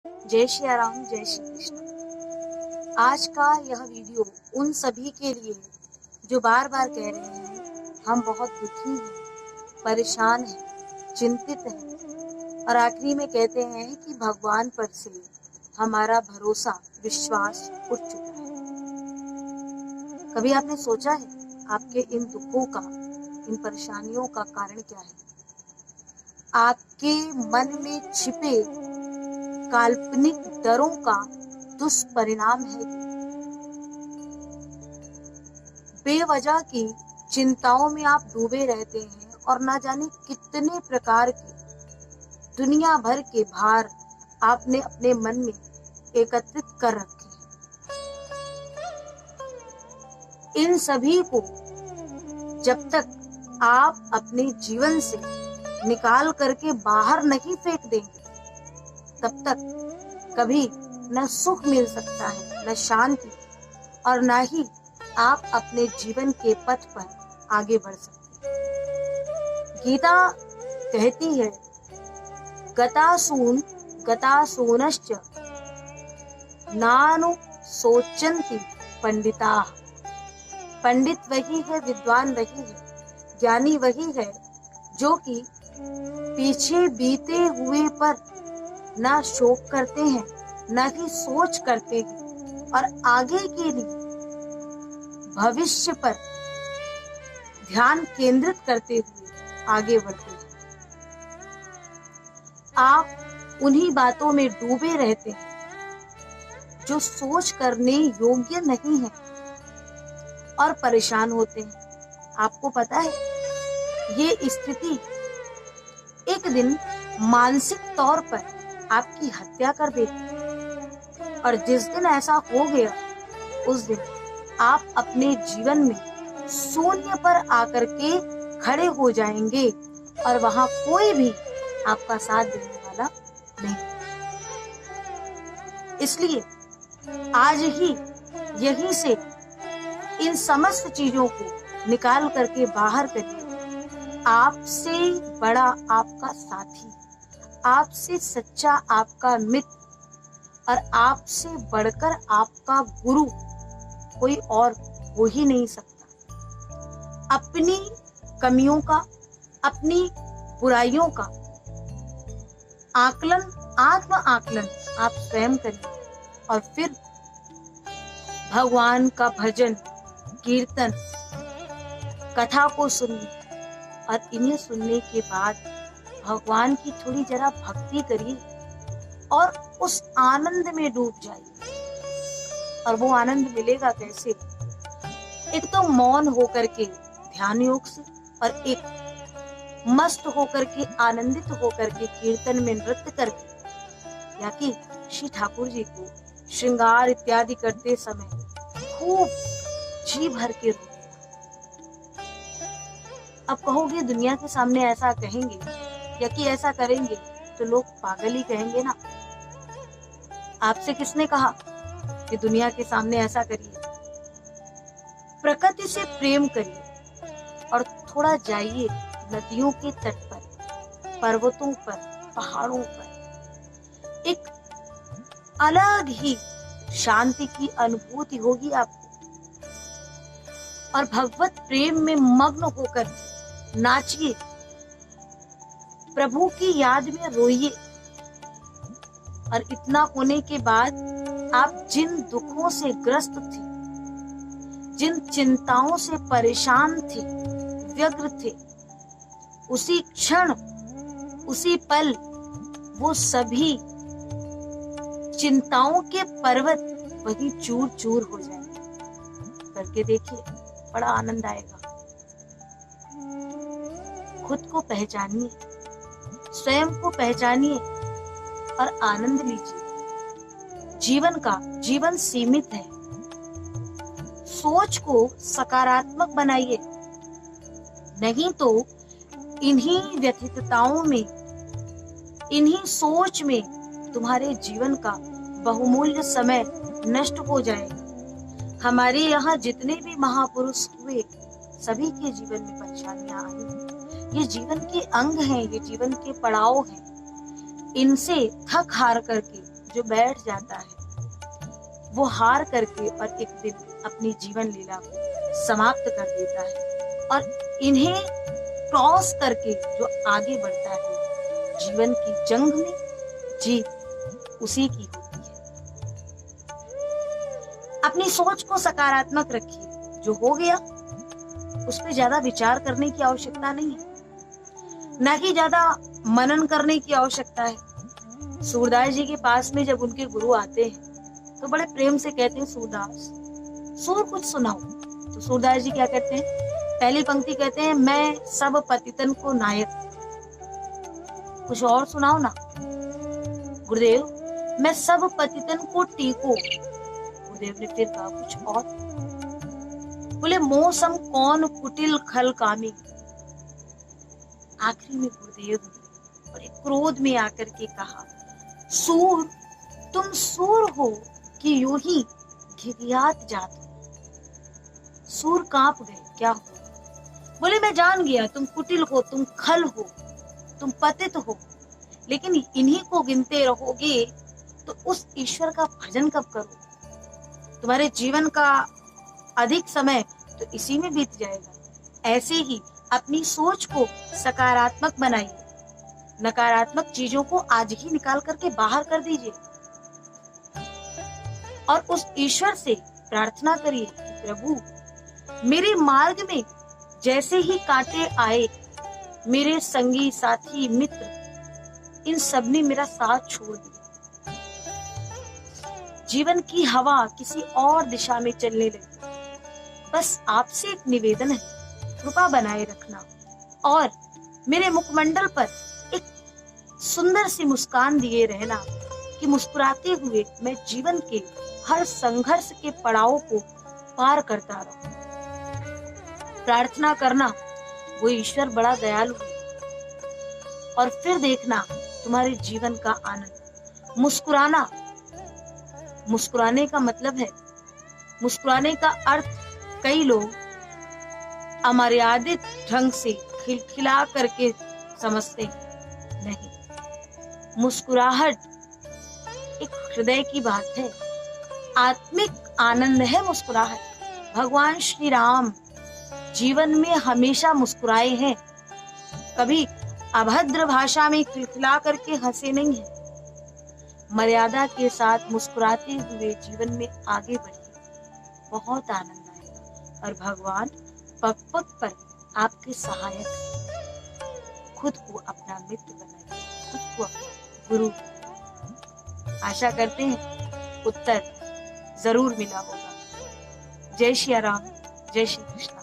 जय श्री राम, जय श्री कृष्ण। आज का यह वीडियो उन सभी के लिए जो बार बार कह रहे हैं हम बहुत दुखी हैं, परेशान हैं, चिंतित हैं और आखिरी में कहते हैं कि भगवान पर से हमारा भरोसा, विश्वास उठ चुका है। कभी आपने सोचा है आपके इन दुखों का, इन परेशानियों का कारण क्या है? आपके मन में छिपे काल्पनिक डरों का दुष्परिणाम है। बेवजह की चिंताओं में आप डूबे रहते हैं और ना जाने कितने प्रकार के दुनिया भर के भार आपने अपने मन में एकत्रित कर रखे हैं। इन सभी को जब तक आप अपने जीवन से निकाल करके बाहर नहीं फेंक देंगे तब तक कभी न सुख मिल सकता है, न शांति, और न ही आप अपने जीवन के पथ पर आगे बढ़ सकते हैं। गीता कहती है, गतासूनश्च नानु सोचन्ति पंडिताः। पंडित वही है, विद्वान वही है, ज्ञानी वही है जो कि पीछे बीते हुए पर ना शोक करते हैं, ना ही सोच करते हैं और आगे के लिए भविष्य पर ध्यान केंद्रित करते हुए आगे बढ़ते हैं। आप उन्हीं बातों में डूबे रहते हैं जो सोच करने योग्य नहीं है और परेशान होते हैं। आपको पता है, ये स्थिति एक दिन मानसिक तौर पर आपकी हत्या कर देगी और जिस दिन ऐसा हो गया उस दिन आप अपने जीवन में शून्य पर आकर के खड़े हो जाएंगे और वहां कोई भी आपका साथ देने वाला नहीं। इसलिए आज ही यहीं से इन समस्त चीजों को निकाल करके बाहर करिए। आपसे बड़ा आपका साथी, आपसे सच्चा आपका मित्र और आपसे बढ़कर आपका गुरु कोई और हो ही नहीं सकता। अपनी कमियों का, अपनी बुराइयों का आत्म आकलन आप स्वयं करिए और फिर भगवान का भजन, कीर्तन, कथा को सुनिए और इन्हें सुनने के बाद भगवान की थोड़ी जरा भक्ति करिए और उस आनंद में डूब जाइए। और वो आनंद मिलेगा कैसे? एक तो मौन होकर के ध्यान योग से, और एक मस्त होकर के, आनंदित होकर के कीर्तन में नृत्य करके, या कि श्री ठाकुर जी को श्रृंगार इत्यादि करते समय खूब जी भर के रोइए। अब कहोगे दुनिया के सामने ऐसा कहेंगे या कि ऐसा करेंगे तो लोग पागल ही कहेंगे ना। आपसे किसने कहा कि दुनिया के सामने ऐसा करिए? प्रकृति से प्रेम करिए और थोड़ा जाइए नदियों के तट पर, पर्वतों पर, पहाड़ों पर। एक अलग ही शांति की अनुभूति होगी आपको और भगवत प्रेम में मग्न होकर नाचिए, प्रभु की याद में रोइए। और इतना होने के बाद आप जिन दुखों से ग्रस्त थे, जिन चिंताओं से परेशान थे, व्यग्र थे, उसी क्षण, उसी पल वो सभी चिंताओं के पर्वत वही चूर चूर हो जाएंगे। करके देखिए, बड़ा आनंद आएगा। खुद को पहचानिए, स्वयं को पहचानिए और आनंद लीजिए। जीवन सीमित है। सोच को सकारात्मक बनाइए, नहीं तो इन्हीं व्यथितताओं में, इन्हीं सोच में तुम्हारे जीवन का बहुमूल्य समय नष्ट हो जाएगा। हमारे यहाँ जितने भी महापुरुष हुए सभी के जीवन में परेशानियां आई। ये जीवन के अंग हैं, ये जीवन के पड़ाव हैं। इनसे थक हार करके जो बैठ जाता है वो हार करके और एक दिन अपनी जीवन लीला को समाप्त कर देता है, और इन्हें क्रॉस करके जो आगे बढ़ता है जीवन की जंग में जीत उसी की होती है। अपनी सोच को सकारात्मक रखिए, जो हो गया उस पर ज्यादा विचार करने की आवश्यकता नहीं है, न कि ज्यादा मनन करने की आवश्यकता है। सूरदास जी के पास में जब उनके गुरु आते हैं तो बड़े प्रेम से कहते हैं, सूरदास सूर कुछ सुनाओ। तो सूरदास जी क्या कहते हैं, पहली पंक्ति कहते हैं, मैं सब पतितन को नायक, कुछ और सुनाओ ना गुरुदेव, मैं सब पतितन को टीको। गुरुदेव ने फिर कहा कुछ और, बोले मौसम कौन कुटिल खल कामी। आखिरी में गुरुदेव ने बड़े क्रोध में आकर के कहा, सूर तुम सूर हो कि यूं ही घिघियात जात हो। सूर कांप गए, क्या हो? बोले मैं जान गया तुम कुटिल हो, तुम खल हो, तुम पतित हो, लेकिन इन्हीं को गिनते रहोगे तो उस ईश्वर का भजन कब करो? तुम्हारे जीवन का अधिक समय तो इसी में बीत जाएगा। ऐसे ही अपनी सोच को सकारात्मक बनाइए, नकारात्मक चीजों को आज ही निकाल करके बाहर कर दीजिए और उस ईश्वर से प्रार्थना करिए कि प्रभु मेरे मार्ग में जैसे ही कांटे आए, मेरे संगी साथी मित्र इन सब ने मेरा साथ छोड़ दिया, जीवन की हवा किसी और दिशा में चलने लगी। बस आपसे एक निवेदन है, कृपा बनाए रखना और मेरे मुखमंडल पर एक सुंदर सी मुस्कान दिए रहना कि मुस्कुराते हुए मैं जीवन के हर संघर्ष के पड़ावों को पार करता रहूं। प्रार्थना करना वो ईश्वर बड़ा दयालु है, और फिर देखना तुम्हारे जीवन का आनंद। मुस्कुराना, मुस्कुराने का मतलब है, मुस्कुराने का अर्थ कई लोग अमर्यादित ढंग से खिलखिला करके समझते हैं। नहीं, मुस्कुराहट एक हृदय की बात है, आत्मिक आनंद है मुस्कुराहट। भगवान श्री राम जीवन में हमेशा मुस्कुराए हैं, कभी अभद्र भाषा में खिलखिला करके हंसे नहीं है। मर्यादा के साथ मुस्कुराते हुए जीवन में आगे बढ़िए, बहुत आनंद आएगा और भगवान पग पग पर आपके सहायक हैं। खुद को अपना मित्र बनाइए, खुद को अपना गुरु। आशा करते हैं उत्तर जरूर मिला होगा। जय श्री राम, जय श्री कृष्ण।